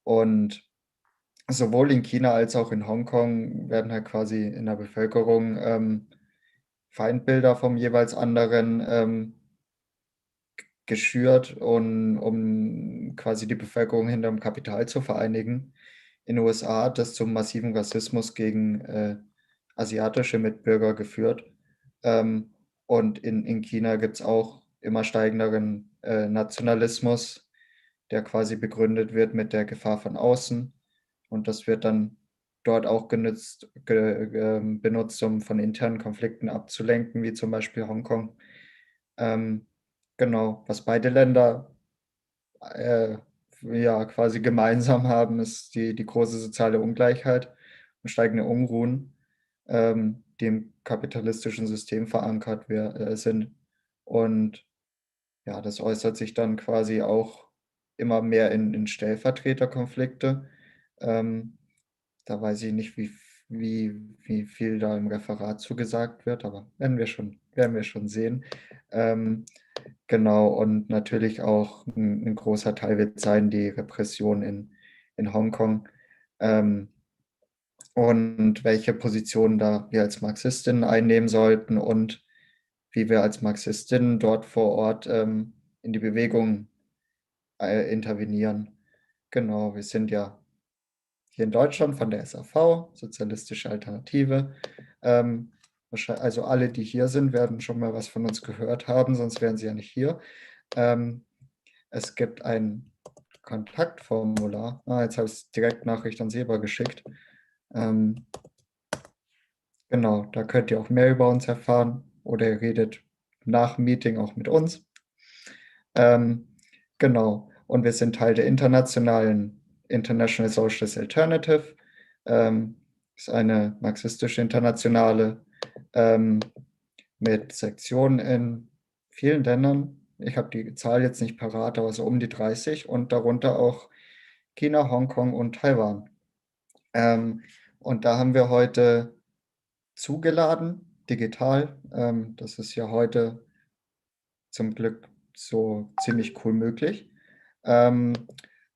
Und sowohl in China als auch in Hongkong werden halt quasi in der Bevölkerung Feindbilder vom jeweils anderen geschürt, um quasi die Bevölkerung hinterm Kapital zu vereinigen. In den USA hat das zum massiven Rassismus gegen asiatische Mitbürger geführt. Ähm, und in China gibt es auch immer steigenderen Nationalismus, der quasi begründet wird mit der Gefahr von außen. Und das wird dann dort auch benutzt, um von internen Konflikten abzulenken, wie zum Beispiel Hongkong. Ähm, genau, was beide Länder äh, ja quasi gemeinsam haben, ist die große soziale Ungleichheit und steigende Unruhen, die im kapitalistischen System verankert sind. Und ja, das äußert sich dann quasi auch immer mehr in Stellvertreterkonflikte. Ähm, Da weiß ich nicht, wie viel da im Referat zugesagt wird, aber werden wir schon sehen. Ähm, genau, und natürlich auch ein großer Teil wird sein, die Repression in Hongkong. Ähm, und welche Positionen da wir als Marxistinnen einnehmen sollten und wie wir als Marxistinnen dort vor Ort in die Bewegung intervenieren. Genau, wir sind ja hier in Deutschland von der SAV, Sozialistische Alternative. Also alle, die hier sind, werden schon mal was von uns gehört haben, sonst wären sie ja nicht hier. Ähm, Es gibt ein Kontaktformular. Jetzt habe ich direkt Nachricht an Seba geschickt. Ähm, genau, da könnt ihr auch mehr über uns erfahren oder ihr redet nach dem Meeting auch mit uns. Ähm, genau. Und wir sind Teil der internationalen International Socialist Alternative. Ist eine marxistische Internationale ähm, mit Sektionen in vielen Ländern. Ich habe die Zahl jetzt nicht parat, aber so um die 30 und darunter auch China, Hongkong und Taiwan. Und da haben wir heute zugeladen, digital. Das ist ja heute zum Glück so ziemlich cool möglich. Ähm,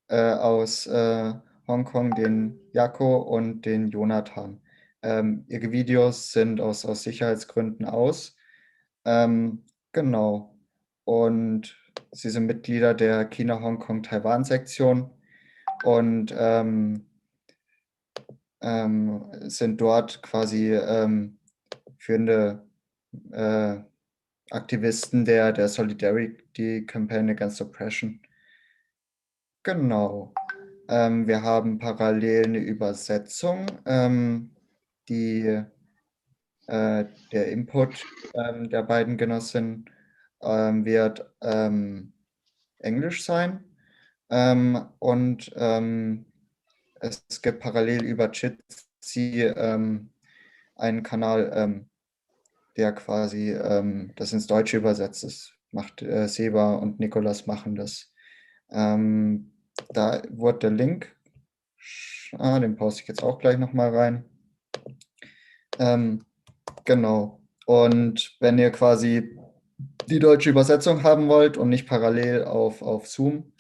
aus Hongkong den Jako und den Jonathan. Ihre Videos sind aus Sicherheitsgründen aus. Genau. Und sie sind Mitglieder der China-Hongkong-Taiwan-Sektion und sind dort quasi führende äh, Aktivisten der Solidarity Campaign Against Oppression. Genau. Wir haben parallel eine Übersetzung, die der Input der beiden Genossinnen wird Englisch sein. Und es gibt parallel über Jitsi einen Kanal, der quasi das ins Deutsche übersetzt. Das macht Seba und Nikolas machen das. Ähm, Da wurde der Link, den poste ich jetzt auch gleich nochmal rein. Ähm, genau. Und wenn ihr quasi die deutsche Übersetzung haben wollt und nicht parallel auf Zoom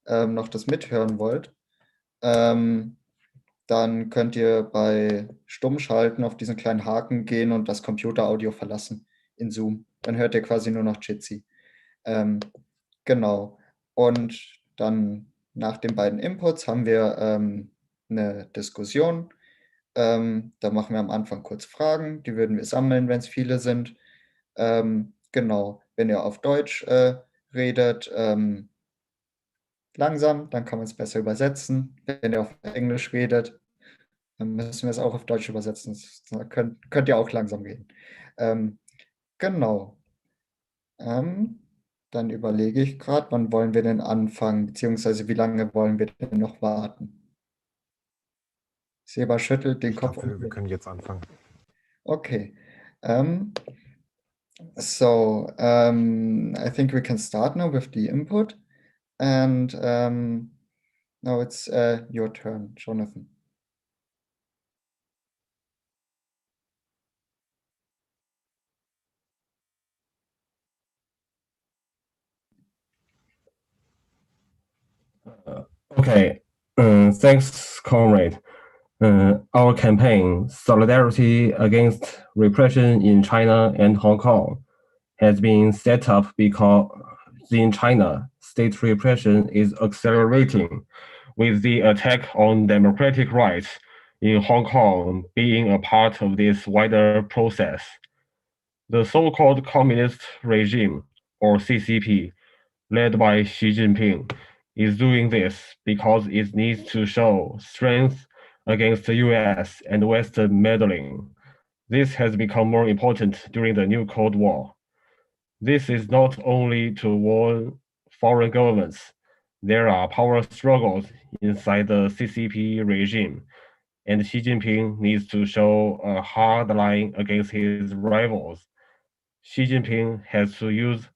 noch das mithören wollt, ähm, dann könnt ihr bei Stummschalten auf diesen kleinen Haken gehen und das Computeraudio verlassen in Zoom. Dann hört ihr quasi nur noch Jitsi. Ähm, genau. Und dann nach den beiden Inputs haben wir eine Diskussion. Da machen wir am Anfang kurz Fragen, die würden wir sammeln, wenn es viele sind. Genau, wenn ihr auf Deutsch redet, langsam, dann kann man es besser übersetzen. Wenn ihr auf Englisch redet, dann müssen wir es auch auf Deutsch übersetzen. Das könnt ihr auch langsam reden. Ähm, genau. Ähm, Dann überlege ich gerade, wann wollen wir denn anfangen, beziehungsweise wie lange wollen wir denn noch warten? Seba schüttelt den Ich Kopf glaube, und wir können jetzt anfangen. okay. Um, I think we can start now with the input. And now it's your turn, Jonathan. Okay, thanks, comrade. Our campaign, Solidarity Against Repression in China and Hong Kong, has been set up because in China, state repression is accelerating, with the attack on democratic rights in Hong Kong being a part of this wider process. The so-called communist regime, or CCP, led by Xi Jinping, is doing this because it needs to show strength against the US and Western meddling. This has become more important during the new Cold War. This is not only to warn foreign governments. There are power struggles inside the CCP regime, and Xi Jinping needs to show a hard line against his rivals. Xi Jinping has to use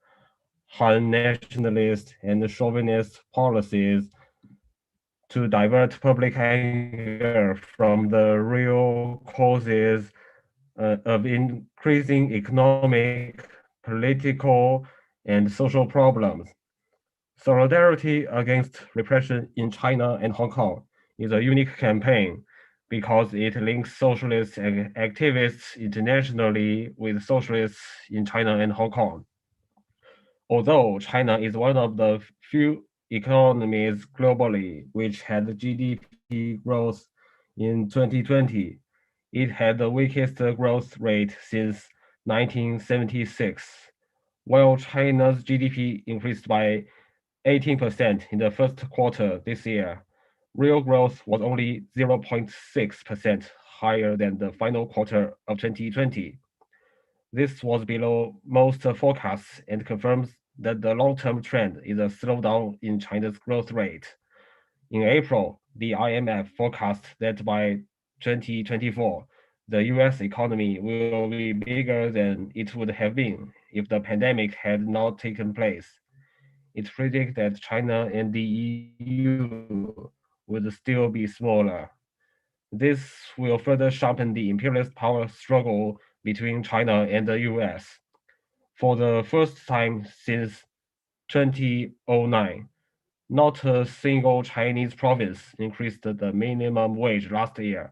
Han nationalist and chauvinist policies to divert public anger from the real causes of increasing economic, political, and social problems. Solidarity against repression in China and Hong Kong is a unique campaign because it links socialist activists internationally with socialists in China and Hong Kong. Although China is one of the few economies globally which had GDP growth in 2020, it had the weakest growth rate since 1976. While China's GDP increased by 18% in the first quarter this year, real growth was only 0.6% higher than the final quarter of 2020. This was below most forecasts and confirms that the long-term trend is a slowdown in China's growth rate. In April, the IMF forecast that by 2024, the US economy will be bigger than it would have been if the pandemic had not taken place. It predicts that China and the EU would still be smaller. This will further sharpen the imperialist power struggle between China and the US. For the first time since 2009, not a single Chinese province increased the minimum wage last year,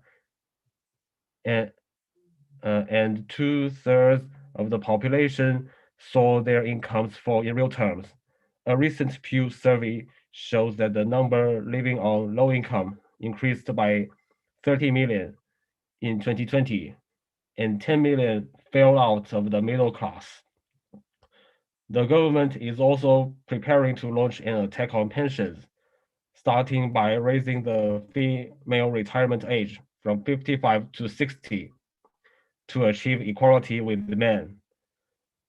and, and two-thirds of the population saw their incomes fall in real terms. A recent Pew survey shows that the number living on low income increased by 30 million in 2020, and 10 million fell out of the middle class. The government is also preparing to launch an attack on pensions, starting by raising the female retirement age from 55 to 60 to achieve equality with men.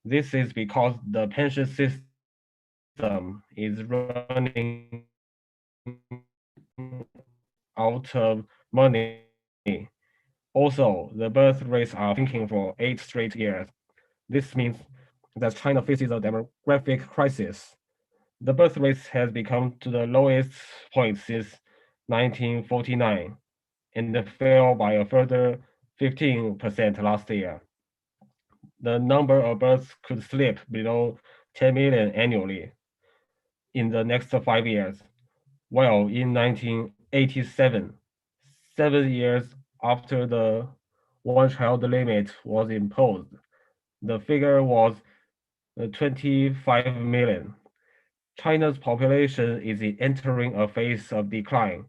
This is because the pension system is running out of money. Also, the birth rates are sinking for 8 straight years. This means that China faces a demographic crisis. The birth rate has become to the lowest point since 1949 and fell by a further 15% last year. The number of births could slip below 10 million annually in the next 5 years, while in 1987, 7 years after the one-child limit was imposed, the figure was 25 million. China's population is entering a phase of decline,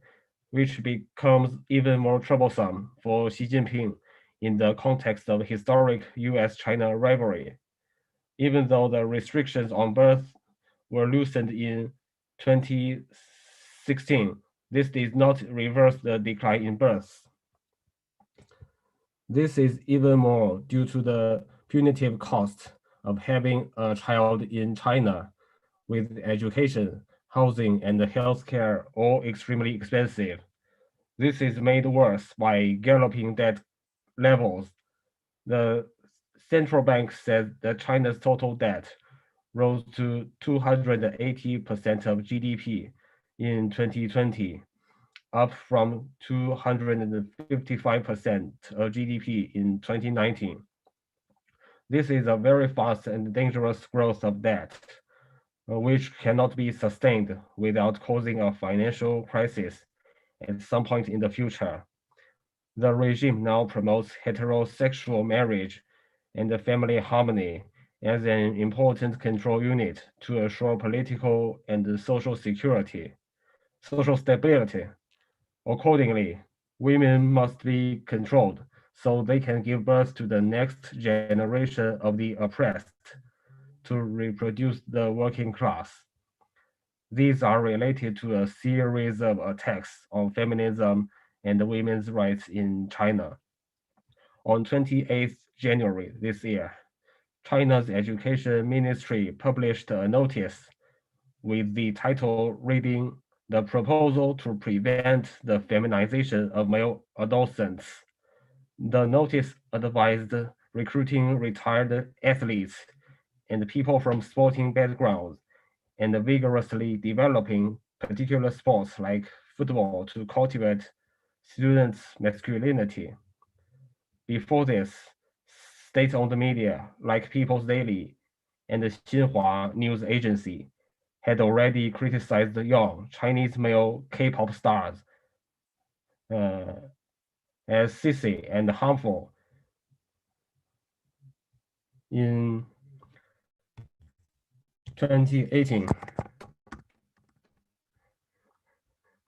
which becomes even more troublesome for Xi Jinping in the context of historic US-China rivalry. Even though the restrictions on birth were loosened in 2016, this did not reverse the decline in births. This is even more due to the punitive cost of having a child in China, with education, housing, and healthcare all extremely expensive. This is made worse by galloping debt levels. The central bank said that China's total debt rose to 280% of GDP in 2020, up from 255% of GDP in 2019. This is a very fast and dangerous growth of debt. which cannot be sustained without causing a financial crisis at some point in the future. The regime now promotes heterosexual marriage and family harmony as an important control unit to assure political and social stability. Accordingly, women must be controlled so they can give birth to the next generation of the oppressed to reproduce the working class. These are related to a series of attacks on feminism and women's rights in China. On 28th January this year, China's Education Ministry published a notice with the title reading "The Proposal to Prevent the Feminization of Male Adolescents." The notice advised recruiting retired athletes and people from sporting backgrounds and vigorously developing particular sports like football to cultivate students' masculinity. Before this, state-owned media like People's Daily and the Xinhua News Agency had already criticized the young Chinese male K-pop stars uh, as sissy and harmful. In 2018,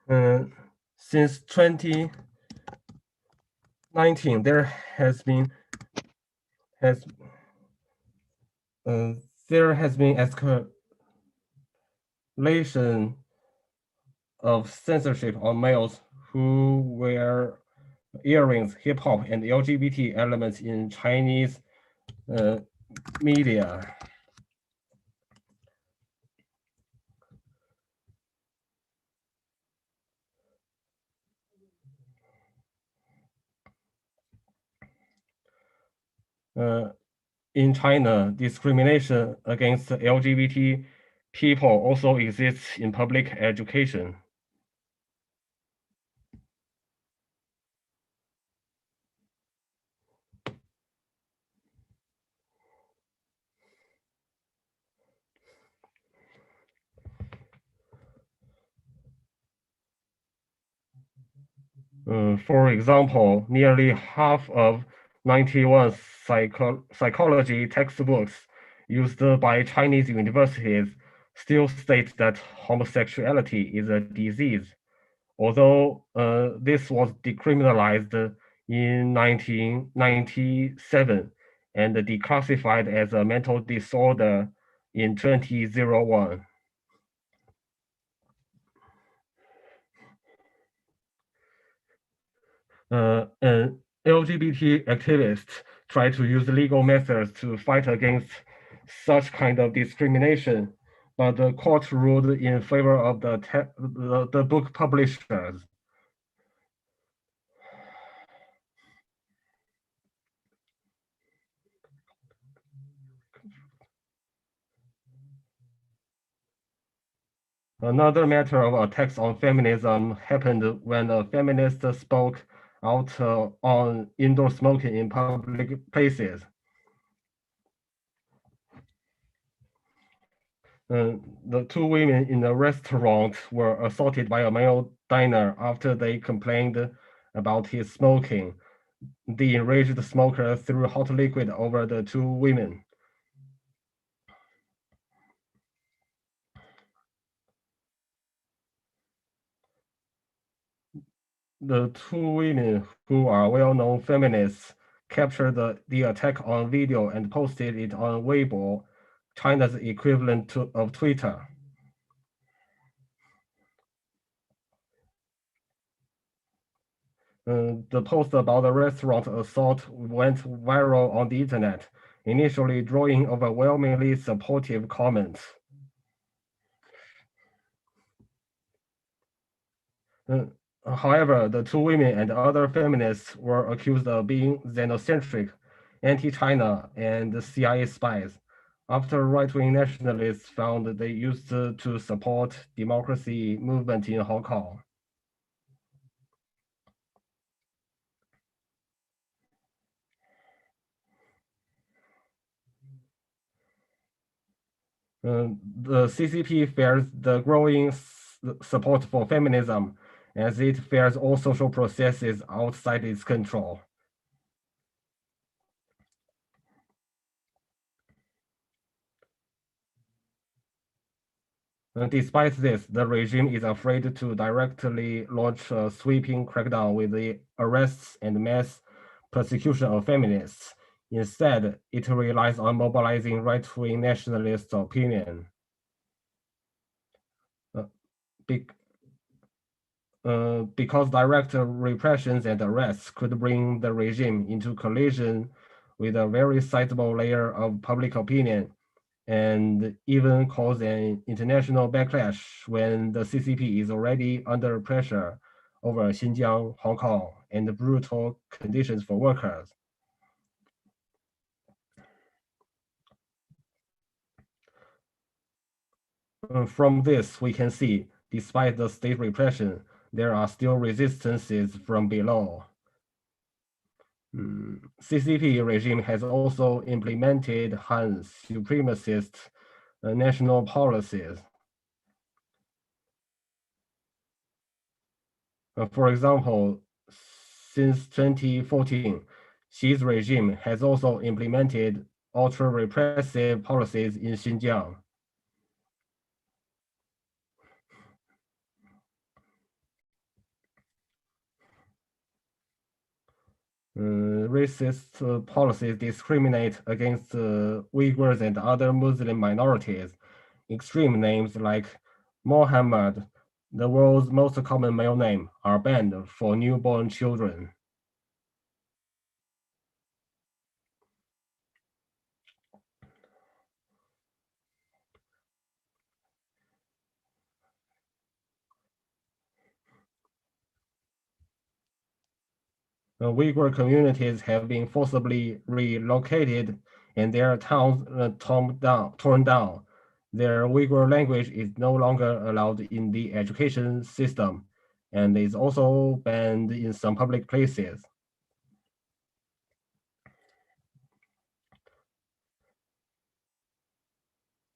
uh, since 2019, has there has been escalation of censorship on males who wear earrings, hip hop, and LGBT elements in Chinese uh, media. Uh, in China, discrimination against LGBT people also exists in public education. For example, nearly half of 91 psychology textbooks used by Chinese universities still state that homosexuality is a disease, although this was decriminalized in 1997 and declassified as a mental disorder in 2001. And LGBT activists try to use legal methods to fight against such kind of discrimination, but the court ruled in favor of the book publishers. Another matter of attacks on feminism happened when a feminist spoke out on indoor smoking in public places. The two women in the restaurant were assaulted by a male diner after they complained about his smoking. The enraged smoker threw hot liquid over the two women. The two women, who are well-known feminists, captured the attack on video and posted it on Weibo, China's equivalent of Twitter. The post about the restaurant assault went viral on the internet, initially drawing overwhelmingly supportive comments. However, the two women and other feminists were accused of being xenocentric, anti-China, and CIA spies, after right-wing nationalists found they used to support democracy movement in Hong Kong. The CCP fears the growing support for feminism, as it fears all social processes outside its control. Despite this, the regime is afraid to directly launch a sweeping crackdown with the arrests and mass persecution of feminists. Instead, it relies on mobilizing right-wing nationalist opinion. Because direct repressions and arrests could bring the regime into collision with a very sizable layer of public opinion and even cause an international backlash when the CCP is already under pressure over Xinjiang, Hong Kong, and brutal conditions for workers. From this, we can see, despite the state repression, there are still resistances from below. CCP regime has also implemented Han supremacist national policies. For example, since 2014, Xi's regime has also implemented ultra-repressive policies in Xinjiang. Racist policies discriminate against Uyghurs and other Muslim minorities. Extreme names like Mohammed, the world's most common male name, are banned for newborn children. Uyghur communities have been forcibly relocated and their towns torn down. Their Uyghur language is no longer allowed in the education system and is also banned in some public places.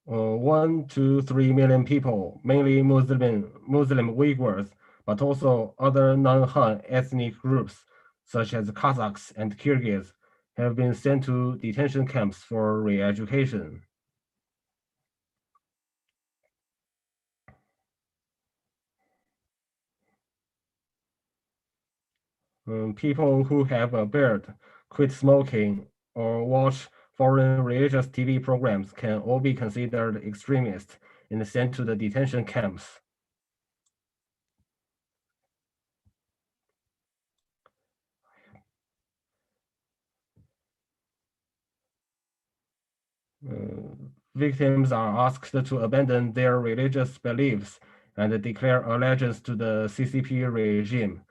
1 to 3 million people, mainly Muslim Uyghurs, but also other non-Han ethnic groups, such as Kazakhs and Kyrgyz, have been sent to detention camps for re-education. People who have a beard, quit smoking, or watch foreign religious TV programs can all be considered extremists and sent to the detention camps. Victims are asked to abandon their religious beliefs and declare allegiance to the CCP regime.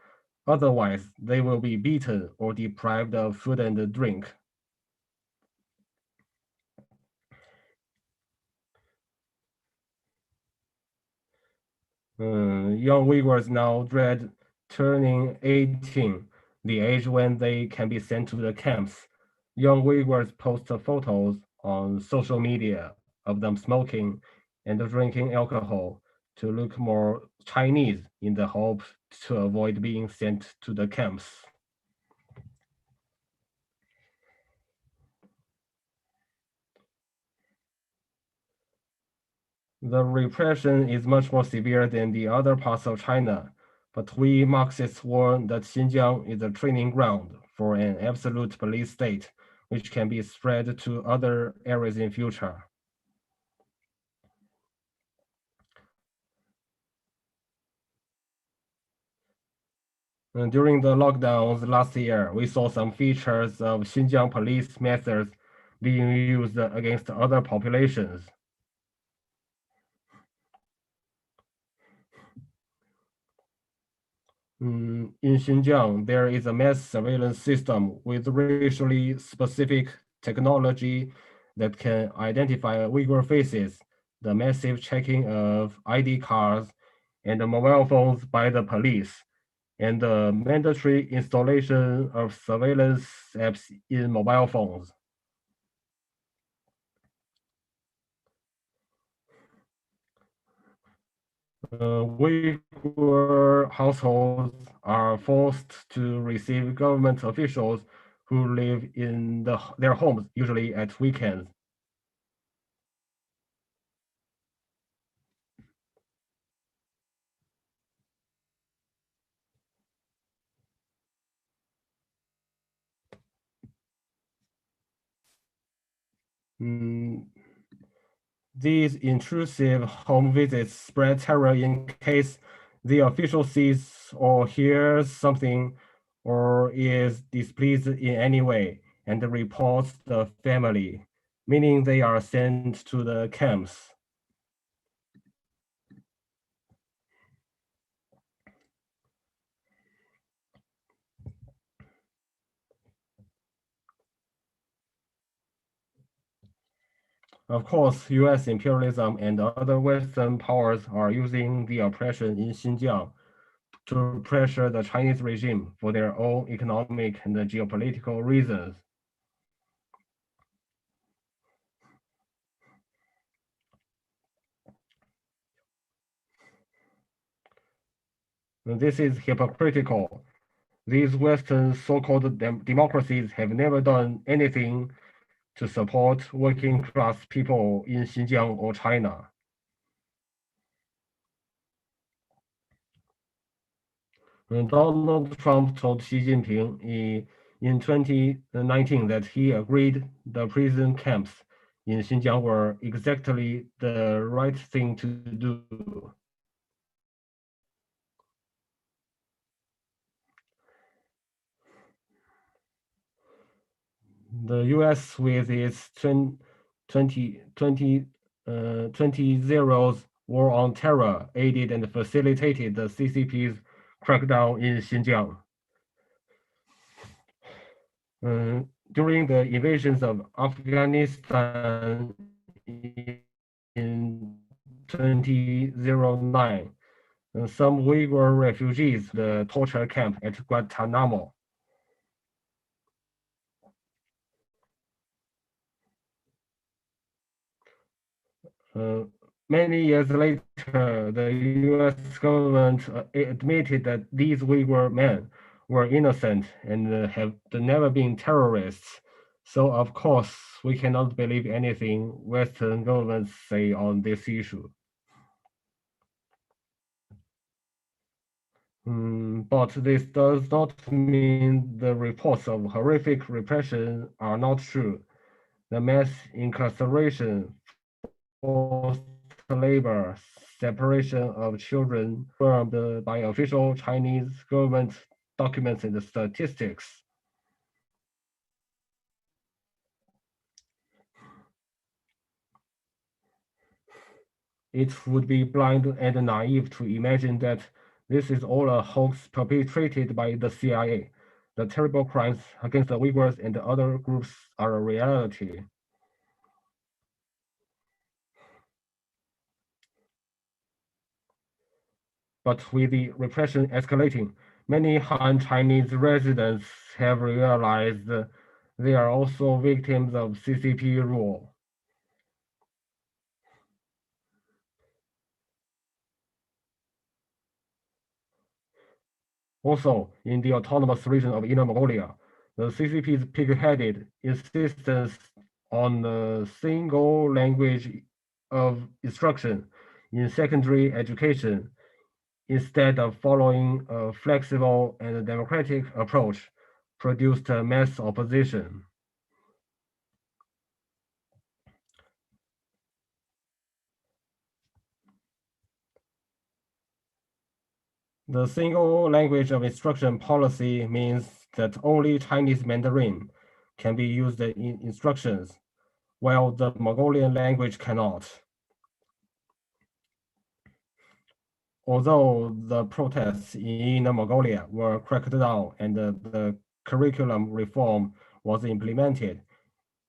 Otherwise, they will be beaten or deprived of food and drink. Young Uyghurs now dread turning 18, the age when they can be sent to the camps. Young Uyghurs post photos on social media of them smoking and drinking alcohol to look more Chinese in the hope to avoid being sent to the camps. The repression is much more severe than the other parts of China, but we Marxists warn that Xinjiang is a training ground for an absolute police state, which can be spread to other areas in future. During the lockdowns last year, we saw some features of Xinjiang police methods being used against other populations. In Xinjiang, there is a mass surveillance system with racially specific technology that can identify Uyghur faces, the massive checking of ID cards and the mobile phones by the police, and the mandatory installation of surveillance apps in mobile phones. Uyghur households are forced to receive government officials who live in their homes, usually at weekends. These intrusive home visits spread terror in case the official sees or hears something or is displeased in any way and reports the family, meaning they are sent to the camps. Of course, US imperialism and other Western powers are using the oppression in Xinjiang to pressure the Chinese regime for their own economic and geopolitical reasons. This is hypocritical. These Western so-called democracies have never done anything to support working class people in Xinjiang or China. Donald Trump told Xi Jinping in 2019 that he agreed the prison camps in Xinjiang were exactly the right thing to do. The US, with its 20 war on terror, aided and facilitated the CCP's crackdown in Xinjiang. During the invasions of Afghanistan in 2009, some Uyghur refugees the torture camp at Guantanamo. Many years later, the US government admitted that these Uyghur men were innocent and have never been terrorists. So, of course, we cannot believe anything Western governments say on this issue. But this does not mean the reports of horrific repression are not true. The mass incarceration, forced labor, separation of children confirmed by official Chinese government documents and statistics. It would be blind and naive to imagine that this is all a hoax perpetrated by the CIA. The terrible crimes against the Uyghurs and other groups are a reality. But with the repression escalating, many Han Chinese residents have realized they are also victims of CCP rule. Also, in the autonomous region of Inner Mongolia, the CCP's pig-headed insistence on a single language of instruction in secondary education instead of following a flexible and democratic approach produced mass opposition. The single language of instruction policy means that only Chinese Mandarin can be used in instructions, while the Mongolian language cannot. Although the protests in Mongolia were cracked down and the curriculum reform was implemented,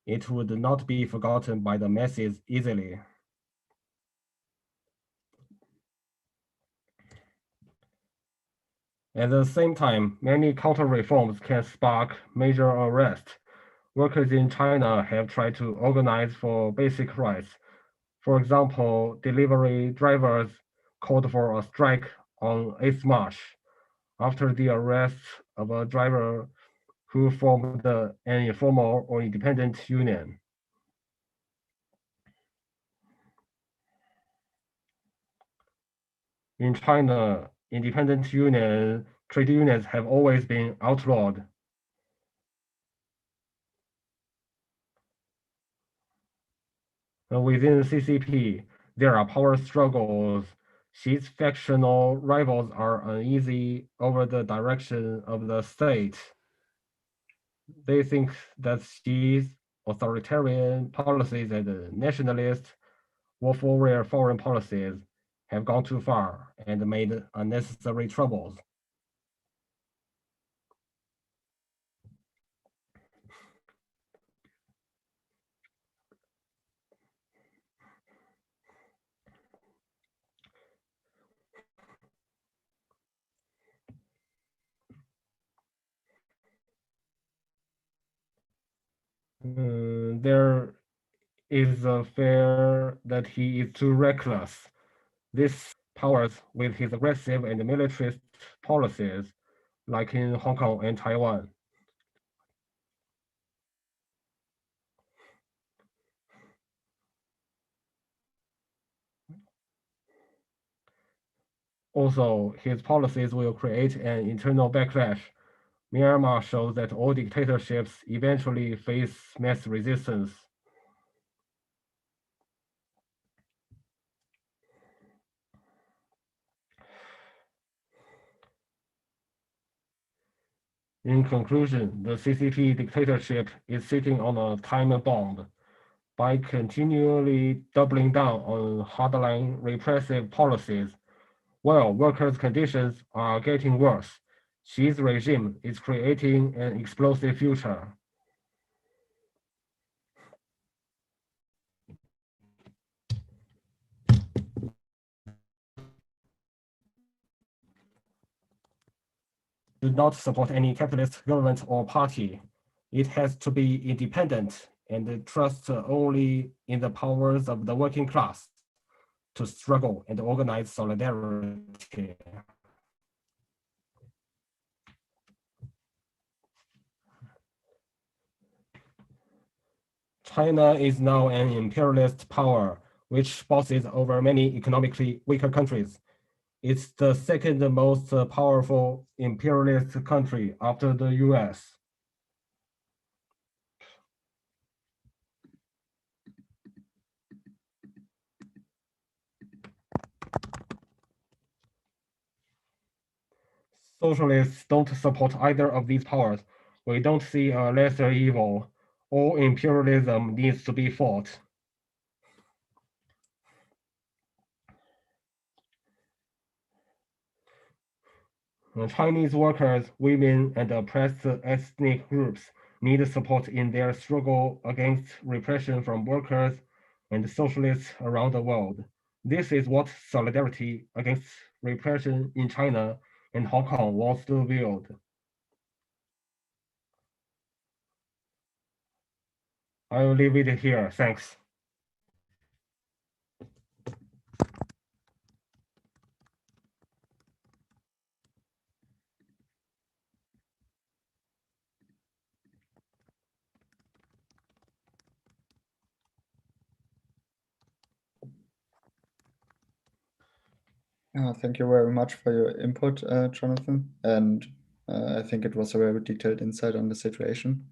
it would not be forgotten by the masses easily. At the same time, many counter-reforms can spark major arrests. Workers in China have tried to organize for basic rights. For example, delivery drivers, called for a strike on 8th March after the arrest of a driver who formed an informal or independent union. In China, independent trade unions have always been outlawed. Within CCP, there are power struggles. Xi's factional rivals are uneasy over the direction of the state. They think that Xi's authoritarian policies and nationalist wolf warrior foreign policies have gone too far and made unnecessary troubles. There is a fear that he is too reckless. This powers with his aggressive and militarist policies, like in Hong Kong and Taiwan. Also, his policies will create an internal backlash. Myanmar shows that all dictatorships eventually face mass resistance. In conclusion, the CCP dictatorship is sitting on a time bomb. By continually doubling down on hardline repressive policies, while workers' conditions are getting worse, Xi's regime is creating an explosive future. Do not support any capitalist government or party. It has to be independent and trust only in the powers of the working class to struggle and organize solidarity. China is now an imperialist power which bosses over many economically weaker countries. It's the second most powerful imperialist country after the US. Socialists don't support either of these powers. We don't see a lesser evil. All imperialism needs to be fought. Chinese workers, women, and oppressed ethnic groups need support in their struggle against repression from workers and socialists around the world. This is what solidarity against repression in China and Hong Kong wants to build. I will leave it here. Thanks. Thank you very much for your input, Jonathan. And I think it was a very detailed insight on the situation.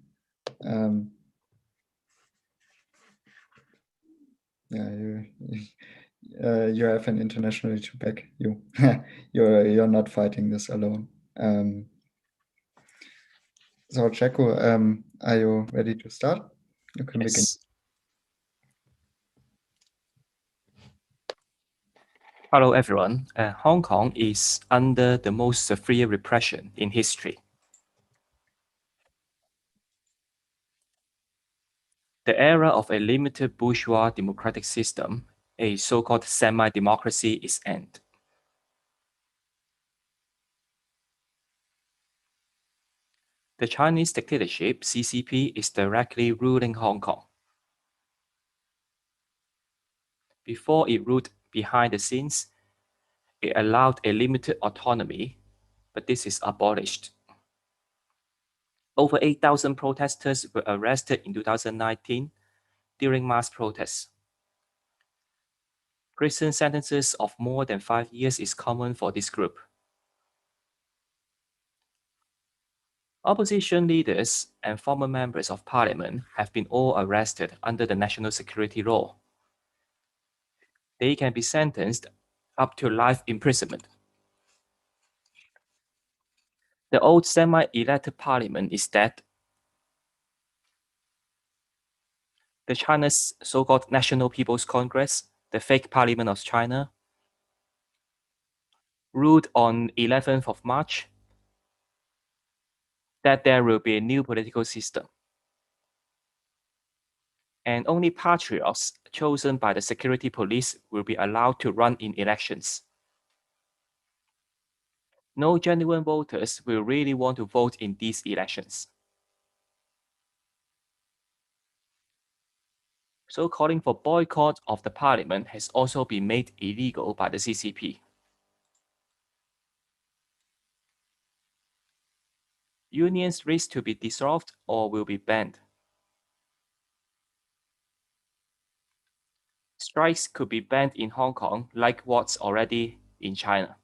Yeah, you have an international to back you. You're not fighting this alone. So, Checo, are you ready to start? You can begin. Yes. Hello, everyone. Hong Kong is under the most severe repression in history. The era of a limited bourgeois democratic system, a so-called semi-democracy, is end. The Chinese dictatorship, CCP, is directly ruling Hong Kong. Before it ruled behind the scenes, It allowed a limited autonomy, but this is abolished. Over 8,000 protesters were arrested in 2019 during mass protests. Prison sentences of more than 5 years is common for this group. Opposition leaders and former members of parliament have been all arrested under the national security law. They can be sentenced up to life imprisonment. The old semi-elected parliament is dead. The China's so-called National People's Congress, the fake parliament of China, ruled on 11th of March that there will be a new political system. And only patriots chosen by the security police will be allowed to run in elections. No genuine voters will really want to vote in these elections. So calling for boycott of the parliament has also been made illegal by the CCP. Unions risk to be dissolved or will be banned. Strikes could be banned in Hong Kong, like what's already in China.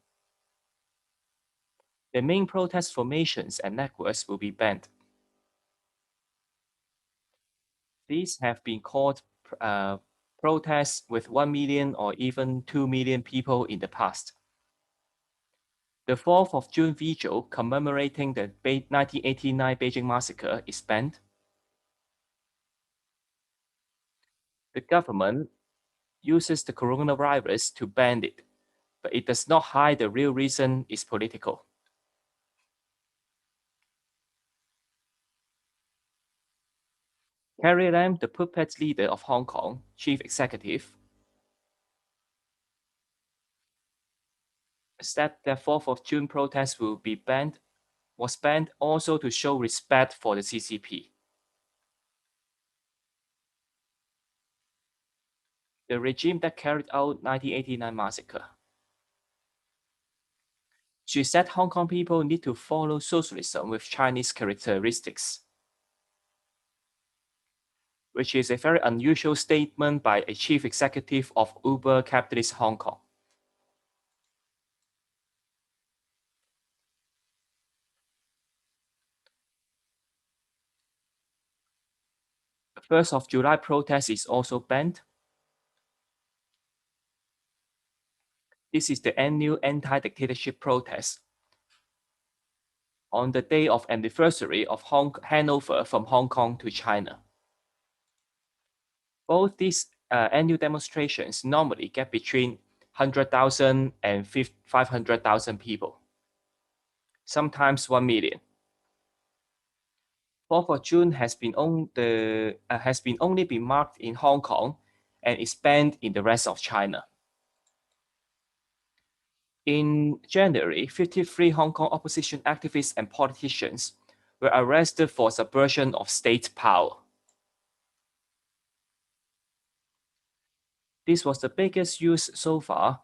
The main protest formations and networks will be banned. These have been called protests with 1 million or even 2 million people in the past. The 4th of June vigil commemorating the 1989 Beijing massacre is banned. The government uses the coronavirus to ban it, but it does not hide the real reason is political. Carrie Lam, the puppet leader of Hong Kong, chief executive, said that 4th of June protests will be banned, was banned also to show respect for the CCP. The regime that carried out 1989 massacre. She said Hong Kong people need to follow socialism with Chinese characteristics, which is a very unusual statement by a chief executive of Uber capitalist Hong Kong. The 1st of July protest is also banned. This is the annual anti-dictatorship protest on the day of anniversary of Hanover from Hong Kong to China. Both these annual demonstrations normally get between 100,000 and 500,000 people, sometimes 1 million. 4th of June has been only been marked in Hong Kong and is banned in the rest of China. In January, 53 Hong Kong opposition activists and politicians were arrested for subversion of state power. This was the biggest use so far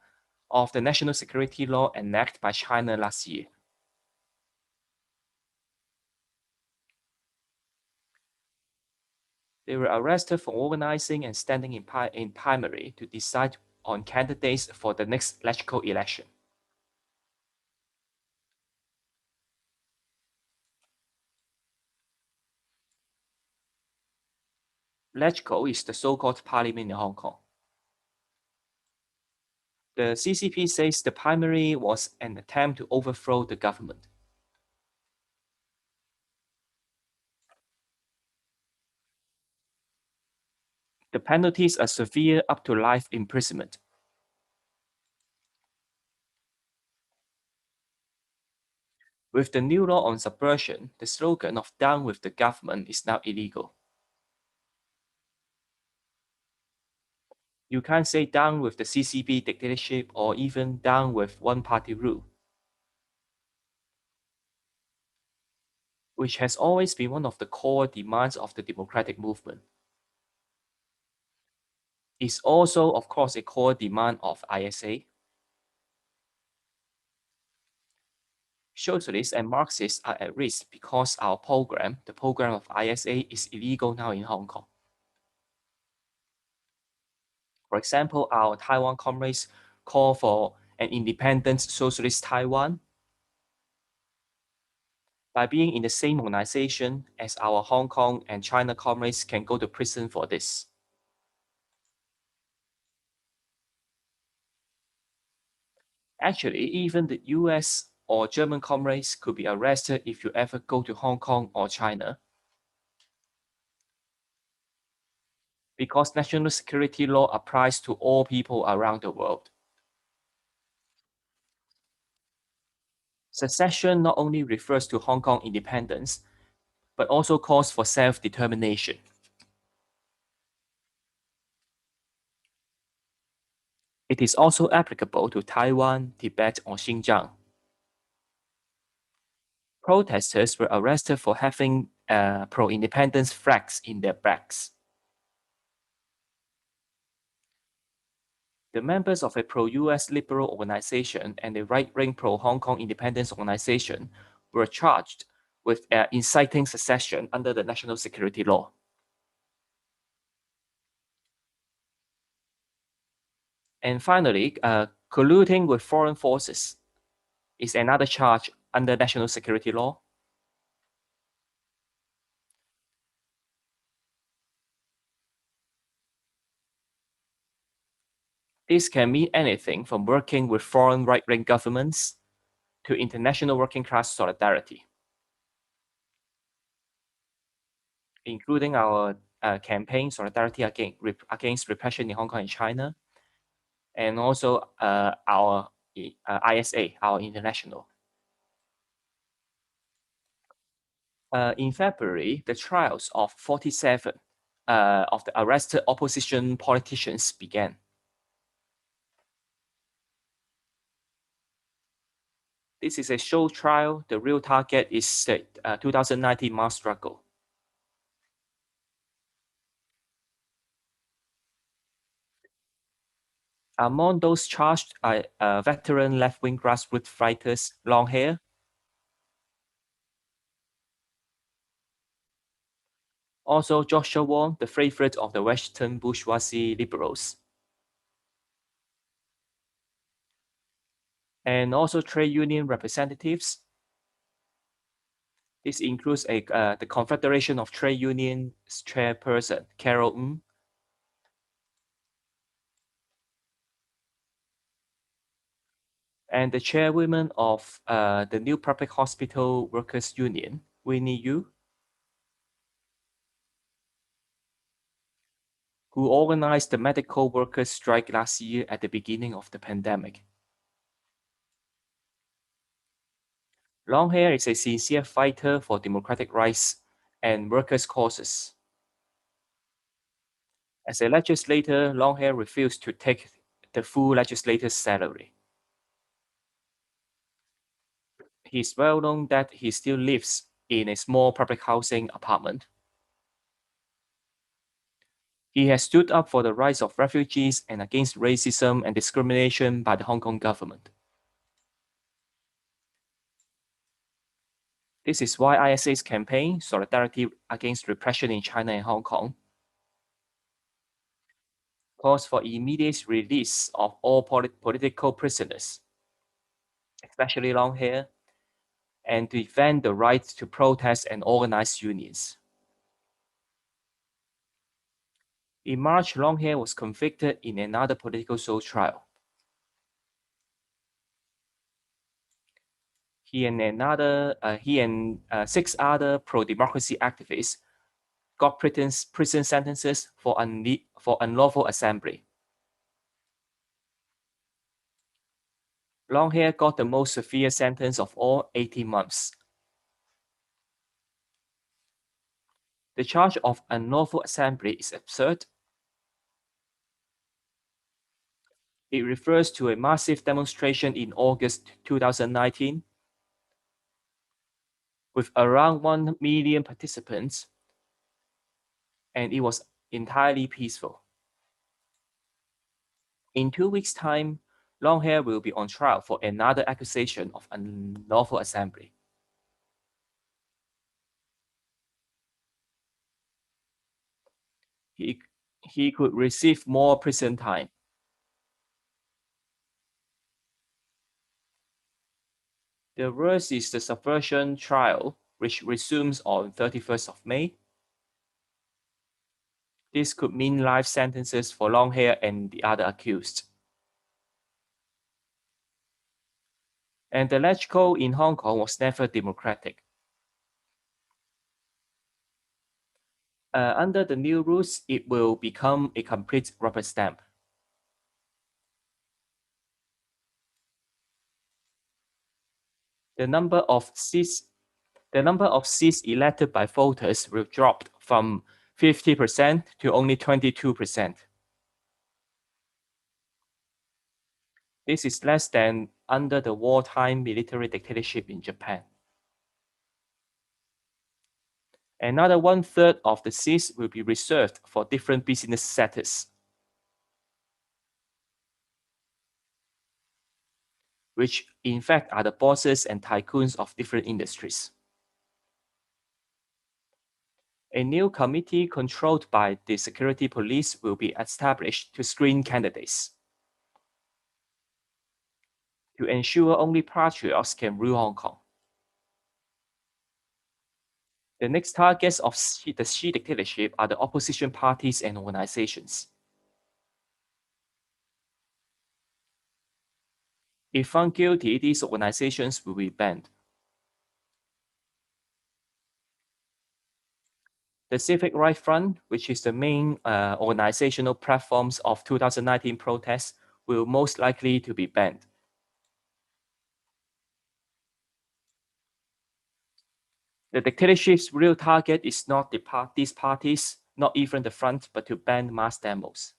of the national security law enacted by China last year. They were arrested for organizing and standing in primary to decide on candidates for the next legislative election. Legislative is the so-called parliament in Hong Kong. The CCP says the primary was an attempt to overthrow the government. The penalties are severe, up to life imprisonment. With the new law on subversion, the slogan of "Down with the government" is now illegal. You can't say "down with the CCP dictatorship" or even "down with one-party rule," which has always been one of the core demands of the democratic movement. It's also, of course, a core demand of ISA. Socialists and Marxists are at risk because our program, the program of ISA, is illegal now in Hong Kong. For example, our Taiwan comrades call for an independent socialist Taiwan. By being in the same organization as our Hong Kong and China comrades can go to prison for this. Actually, even the US or German comrades could be arrested if you ever go to Hong Kong or China, because national security law applies to all people around the world. Secession not only refers to Hong Kong independence, but also calls for self-determination. It is also applicable to Taiwan, Tibet, or Xinjiang. Protesters were arrested for having pro-independence flags in their bags. The members of a pro-US liberal organization and a right-wing pro-Hong Kong independence organization were charged with inciting secession under the national security law. And finally, colluding with foreign forces is another charge under national security law. This can mean anything from working with foreign right-wing governments to international working class solidarity, including our campaign Solidarity Against Repression in Hong Kong and China, and also our ISA, our international. In February, the trials of 47 of the arrested opposition politicians began. This is a show trial. The real target is the 2019 mass struggle. Among those charged are veteran left-wing grassroots fighters Long Hair, also Joshua Wong, the favorite of the Western bourgeoisie liberals, and also trade union representatives. This includes the Confederation of Trade Unions chairperson, Carol Ng, and the chairwoman of the New Public Hospital Workers Union, Winnie Yu, who organized the medical workers' strike last year at the beginning of the pandemic. Longhair is a sincere fighter for democratic rights and workers' causes. As a legislator, Longhair refused to take the full legislator's salary. He is well known that he still lives in a small public housing apartment. He has stood up for the rights of refugees and against racism and discrimination by the Hong Kong government. This is why ISA's campaign, Solidarity Against Repression in China and Hong Kong, calls for immediate release of all political prisoners, especially long hair, and to defend the right to protest and organize unions. In March, Longhair was convicted in another political show trial. He and 6 other pro-democracy activists got prison sentences for unlawful assembly. Longhair got the most severe sentence of all, 18 months. The charge of unlawful assembly is absurd. It refers to a massive demonstration in August 2019 with around 1 million participants, and it was entirely peaceful. In 2 weeks' time, long hair will be on trial for another accusation of unlawful assembly. He could receive more prison time. The worst is the subversion trial, which resumes on 31st of May. This could mean life sentences for long hair and the other accused. And the electoral in Hong Kong was never democratic. Under the new rules, it will become a complete rubber stamp. The number of seats elected by voters will drop from 50% to only 22%. This is less than under the wartime military dictatorship in Japan. Another 1/3 of the seats will be reserved for different business sectors, which in fact are the bosses and tycoons of different industries. A new committee controlled by the security police will be established to screen candidates, to ensure only patriots can rule Hong Kong. The next targets of the Xi dictatorship are the opposition parties and organizations. If found guilty, these organizations will be banned. The Civic Right Front, which is the main organizational platforms of 2019 protests, will most likely to be banned. The dictatorship's real target is not these parties, not even the front, but to ban mass demos.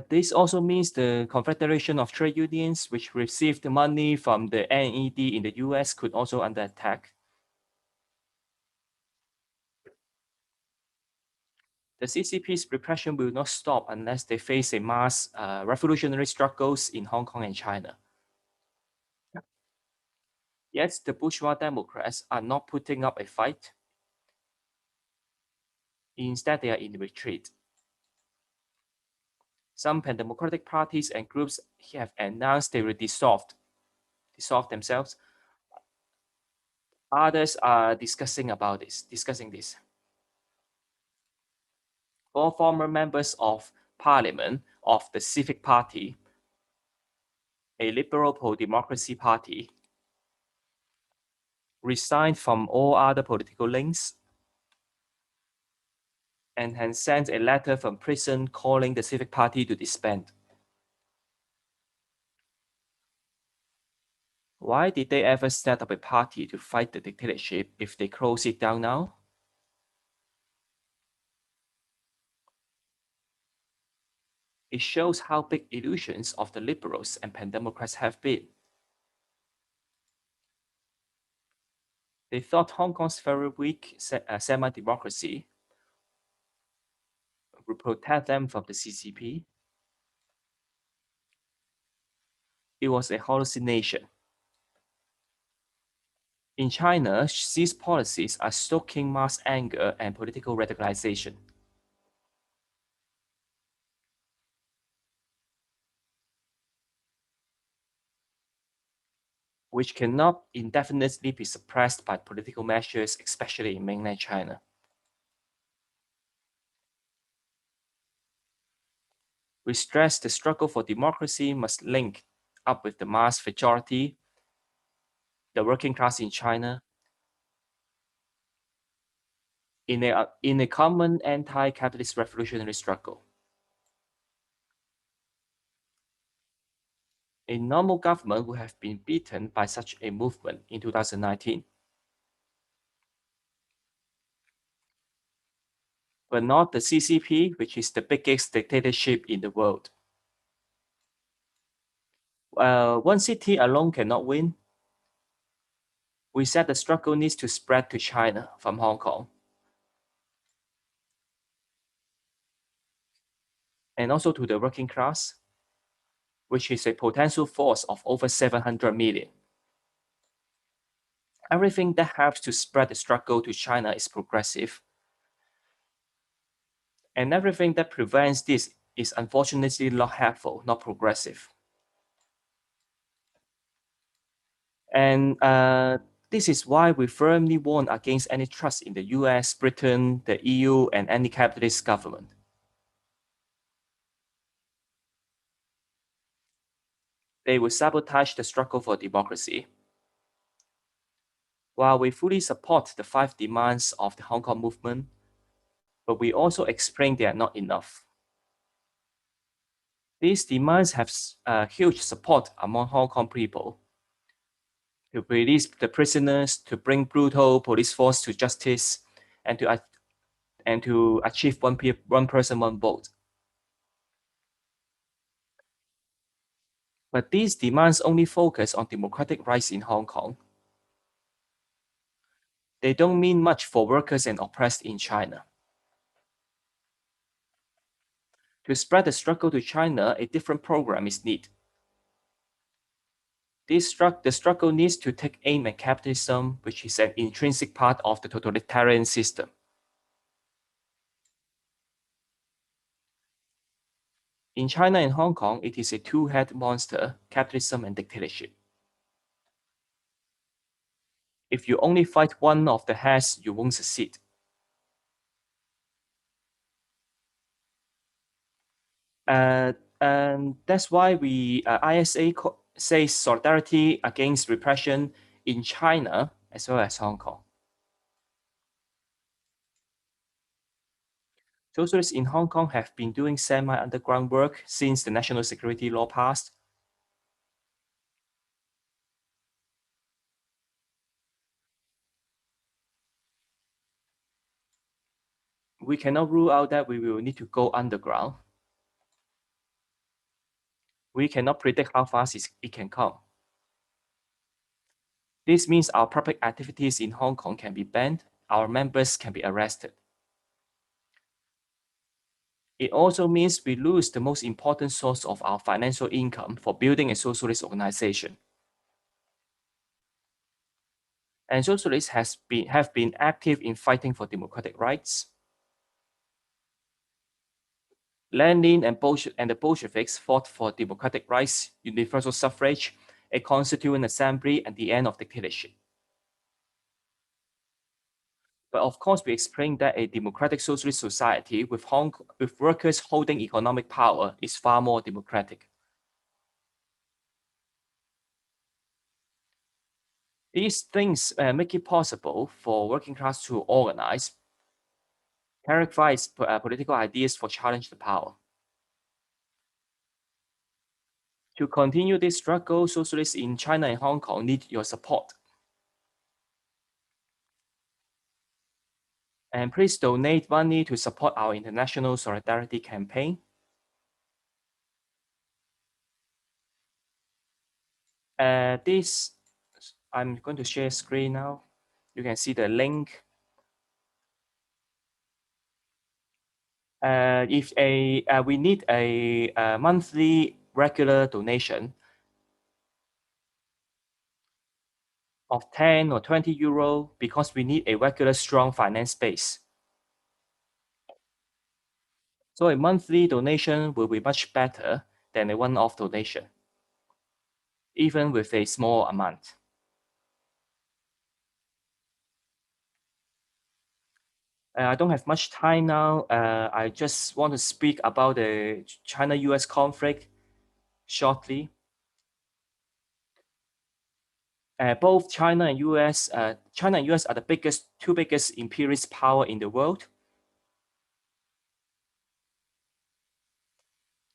This also means the Confederation of Trade Unions, which received money from the NED in the US, could also under attack. The CCP's repression will not stop unless they face a mass revolutionary struggles in Hong Kong and China. Yet the bourgeois Democrats are not putting up a fight. Instead, they are in retreat. Some pan-democratic parties and groups have announced they will dissolve themselves. Others are discussing this. 4 former members of parliament of the Civic Party, a liberal pro-democracy party, resigned from all other political links and had sent a letter from prison calling the Civic Party to disband. Why did they ever set up a party to fight the dictatorship if they close it down now? It shows how big illusions of the liberals and pan-democrats have been. They thought Hong Kong's very weak semi-democracy would protect them from the CCP. It was a hallucination. In China, Xi's policies are stoking mass anger and political radicalization. Which cannot indefinitely be suppressed by political measures, especially in mainland China. We stress the struggle for democracy must link up with the mass majority, the working class in China, in a common anti-capitalist revolutionary struggle. A normal government would have been beaten by such a movement in 2019. But not the CCP, which is the biggest dictatorship in the world. one city alone cannot win. We said the struggle needs to spread to China from Hong Kong. And also to the working class, which is a potential force of over 700 million. Everything that helps to spread the struggle to China is progressive. And everything that prevents this is unfortunately not helpful, not progressive. And this is why we firmly warn against any trust in the US, Britain, the EU, and any capitalist government. They will sabotage the struggle for democracy. While we fully support the 5 demands of the Hong Kong movement, but we also explain they are not enough. These demands have huge support among Hong Kong people to release the prisoners, to bring brutal police force to justice, and to achieve one person, one vote. But these demands only focus on democratic rights in Hong Kong. They don't mean much for workers and oppressed in China. To spread the struggle to China, a different program is needed. The struggle needs to take aim at capitalism, which is an intrinsic part of the totalitarian system. In China and Hong Kong, it is a two-headed monster, capitalism and dictatorship. If you only fight one of the heads, you won't succeed. And that's why ISA says solidarity against repression in China as well as Hong Kong. Socialists in Hong Kong have been doing semi-underground work since the national security law passed. We cannot rule out that we will need to go underground. We cannot predict how fast it can come. This means our public activities in Hong Kong can be banned, our members can be arrested. It also means we lose the most important source of our financial income for building a socialist organization. And socialists have been active in fighting for democratic rights. Lenin and the Bolsheviks fought for democratic rights, universal suffrage, a constituent assembly, and the end of dictatorship. But of course, we explain that a democratic socialist society with workers holding economic power is far more democratic. These things make it possible for working class to organize, clarify its political ideas for challenge the power. To continue this struggle, socialists in China and Hong Kong need your support. And please donate money to support our international solidarity campaign. I'm going to share screen now. You can see the link. We need a monthly regular donation of 10 or 20 euro because we need a regular strong finance base. So a monthly donation will be much better than a one-off donation, even with a small amount. I don't have much time now. I just want to speak about the China-US conflict shortly. Both China and US are the two biggest imperialist power in the world.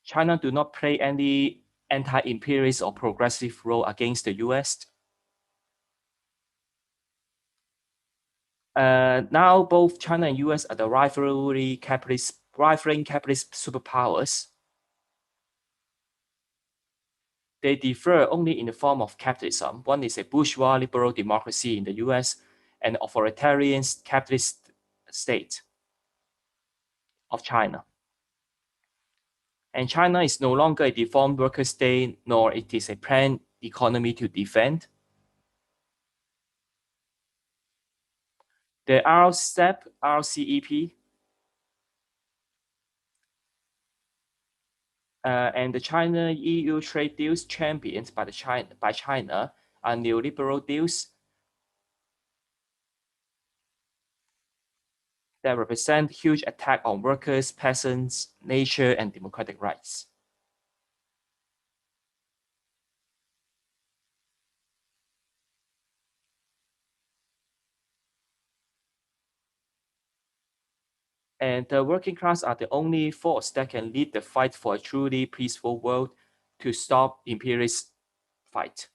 China do not play any anti-imperialist or progressive role against the US. Now both China and US are the rivaling capitalist superpowers. They differ only in the form of capitalism. One is a bourgeois liberal democracy in the US and authoritarian capitalist state of China. And China is no longer a deformed worker state, nor it is a planned economy to defend. The RCEP, and the China-EU trade deals championed by China are neoliberal deals that represent huge attack on workers, peasants, nature, and democratic rights. And the working class are the only force that can lead the fight for a truly peaceful world to stop imperialist fight.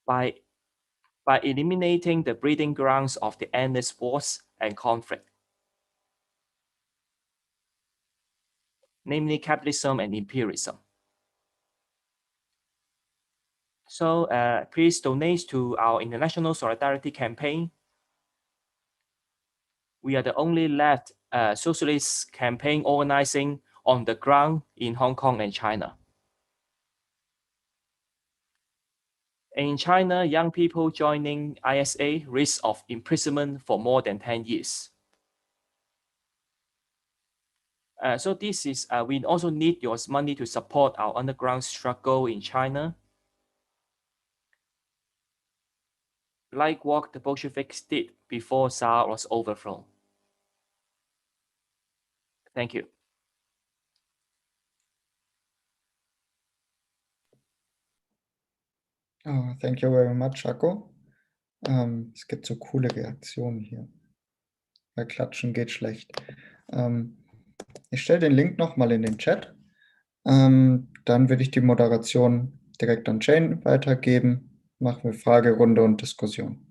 By eliminating the breeding grounds of the endless wars and conflict, namely capitalism and imperialism. So please donate to our International Solidarity Campaign. We are the only left socialist campaign organizing on the ground in Hong Kong and China. In China, young people joining ISA risk of imprisonment for more than 10 years. So this is, we also need your money to support our underground struggle in China. Like what the Bolsheviks did before Tsar was overthrown. Thank you. Oh, thank you very much, Jaco. Es gibt so coole Reaktionen hier. Bei Klatschen geht schlecht. Ich stelle den Link nochmal in den Chat. Dann würde ich die Moderation direkt an Jane weitergeben. Machen wir Fragerunde und Diskussion.